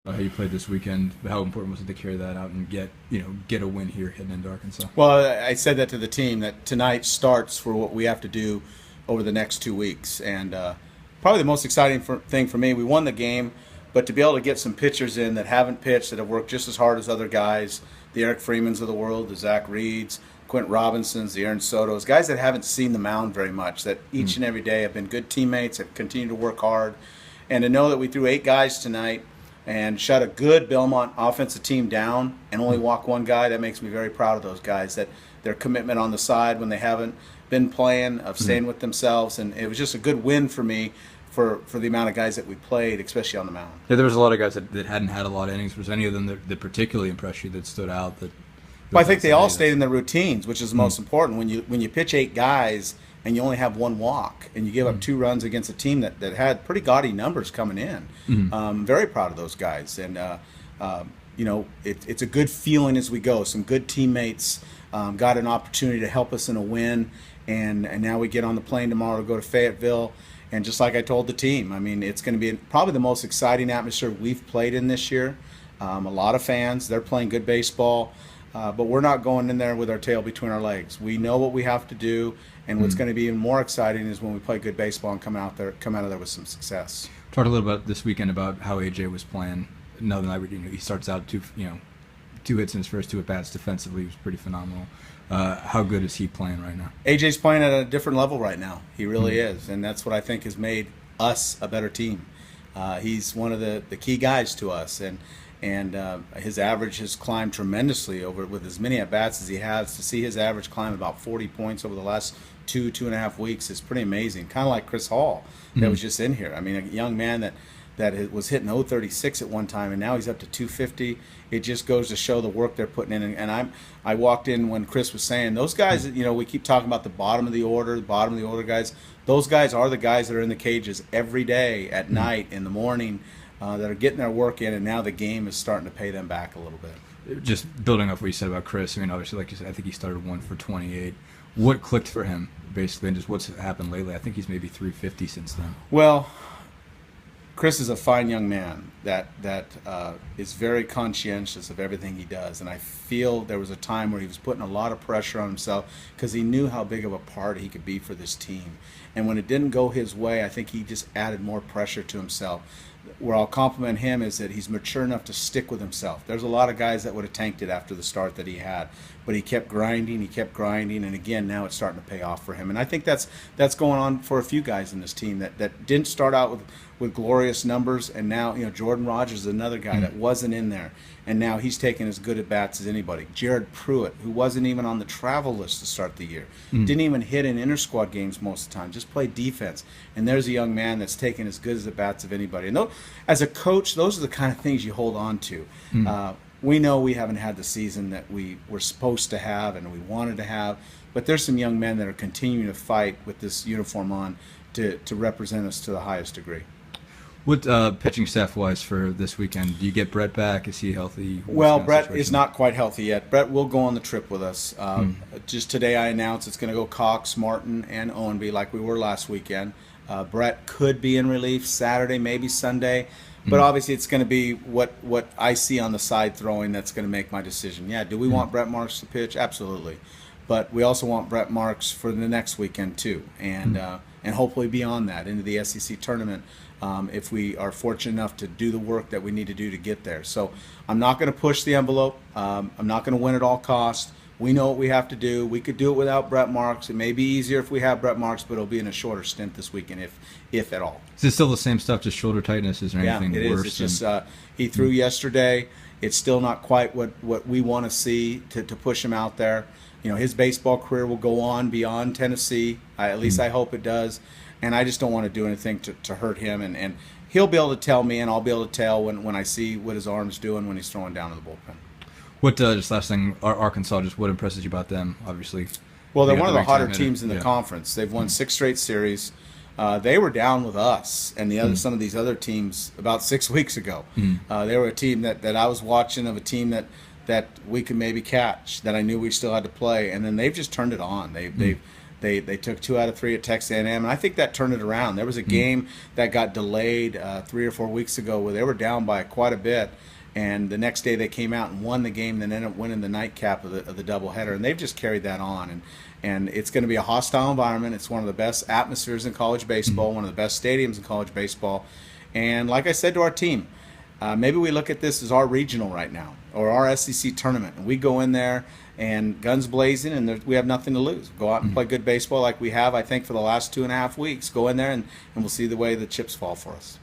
How you played this weekend. How important was it to carry that out and get a win here heading into Arkansas? Well, I said that to the team that tonight starts for what we have to do over the next 2 weeks, and probably the most exciting thing for me. We won the game, but to be able to get some pitchers in that haven't pitched, that have worked just as hard as other guys, the Eric Freemans of the world, the Zach Reeds, Quint Robinsons, the Aaron Sotos, guys that haven't seen the mound very much, that each and every day have been good teammates, have continued to work hard, and to know that we threw 8 guys tonight and shut a good Belmont offensive team down and only walk one guy, that makes me very proud of those guys, that their commitment on the side when they haven't been playing, of staying with themselves. And it was just a good win for me for the amount of guys that we played, especially on the mound. Yeah, there was a lot of guys that hadn't had a lot of innings. Was any of them that particularly impressed you, that stood out? Well, I think they all stayed in their routines, which is the most important. When you pitch 8 guys and you only have 1 walk, and you give up 2 runs against a team that had pretty gaudy numbers coming in. Very proud of those guys. And, it's a good feeling as we go. Some good teammates got an opportunity to help us in a win. And now we get on the plane tomorrow to go to Fayetteville. And just like I told the team, I mean, it's going to be probably the most exciting atmosphere we've played in this year. A lot of fans. They're playing good baseball. But we're not going in there with our tail between our legs. We know what we have to do, and what's going to be even more exciting is when we play good baseball and come out of there with some success. Talked a little bit this weekend about how AJ was playing. Another night, he starts out 2 hits in his first 2 at bats defensively. He was pretty phenomenal. How good is he playing right now? AJ's playing at a different level right now. He really is, and that's what I think has made us a better team. He's one of the key guys to us, and his average has climbed tremendously with as many at bats as he has. To see his average climb about 40 points over the last 2.5 weeks is pretty amazing. Kind of like Chris Hall that was just in here. I mean, a young man that was hitting 036 at one time, and now he's up to 250. It just goes to show the work they're putting in. And I walked in when Chris was saying those guys. We keep talking about the bottom of the order guys. Those guys are the guys that are in the cages every day, at night, in the morning. That are getting their work in, and now the game is starting to pay them back a little bit. Just building off what you said about Chris, I mean, obviously, like you said, I think he started 1 for 28. What clicked for him, basically, and just what's happened lately? I think he's maybe 350 since then. Well, Chris is a fine young man that is very conscientious of everything he does, and I feel there was a time where he was putting a lot of pressure on himself because he knew how big of a part he could be for this team. And when it didn't go his way, I think he just added more pressure to himself. Where I'll compliment him is that he's mature enough to stick with himself. There's a lot of guys that would have tanked it after the start that he had, but he kept grinding, and again, now it's starting to pay off for him. And I think that's going on for a few guys in this team that didn't start out with glorious numbers, and now, Jordan Rogers is another guy that wasn't in there, and now he's taking as good at bats as anybody. Jared Pruitt, who wasn't even on the travel list to start the year, didn't even hit in inter-squad games most of the time, just played defense. And there's a young man that's taking as good as the bats of anybody. And as a coach, those are the kind of things you hold on to. We know we haven't had the season that we were supposed to have and we wanted to have, but there's some young men that are continuing to fight with this uniform on to represent us to the highest degree. What pitching staff-wise for this weekend? Do you get Brett back? Is he healthy? Well, Brett is not quite healthy yet. Brett will go on the trip with us. Just today I announced it's going to go Cox, Martin, and Owenby like we were last weekend. Brett could be in relief Saturday, maybe Sunday. But obviously it's going to be what I see on the side throwing that's going to make my decision. Yeah, do we want Brett Marks to pitch? Absolutely. But we also want Brett Marks for the next weekend too. And hopefully beyond that into the SEC tournament. If we are fortunate enough to do the work that we need to do to get there. So I'm not going to push the envelope. I'm not going to win at all costs. We know what we have to do. We could do it without Brett Marks. It may be easier if we have Brett Marks, but it'll be in a shorter stint this weekend, if at all. Is it still the same stuff, just shoulder tightness? Is there anything worse? Yeah, it is. It's just he threw yesterday. It's still not quite what we want to see to push him out there. His baseball career will go on beyond Tennessee. At least I hope it does. And I just don't want to do anything to hurt him. And he'll be able to tell me, and I'll be able to tell when I see what his arm's doing when he's throwing down to the bullpen. What just last thing, Arkansas, just what impresses you about them, obviously? Well, they're one of the hotter teams in the conference. They've won 6 straight series. They were down with us and some of these other teams about 6 weeks ago. They were a team that I was watching, of a team that we could maybe catch, that I knew we still had to play, and then they've just turned it on. They've They took 2 out of 3 at Texas A&M, and I think that turned it around. There was a game that got delayed 3 or 4 weeks ago where they were down by quite a bit, and the next day they came out and won the game, then ended up winning the nightcap of the doubleheader, and they've just carried that on. And it's going to be a hostile environment. It's one of the best atmospheres in college baseball, one of the best stadiums in college baseball. And like I said to our team, maybe we look at this as our regional right now, or our SEC tournament, and we go in there and guns blazing, and we have nothing to lose. Go out and play good baseball like we have, I think, for the last 2.5 weeks. Go in there, and we'll see the way the chips fall for us.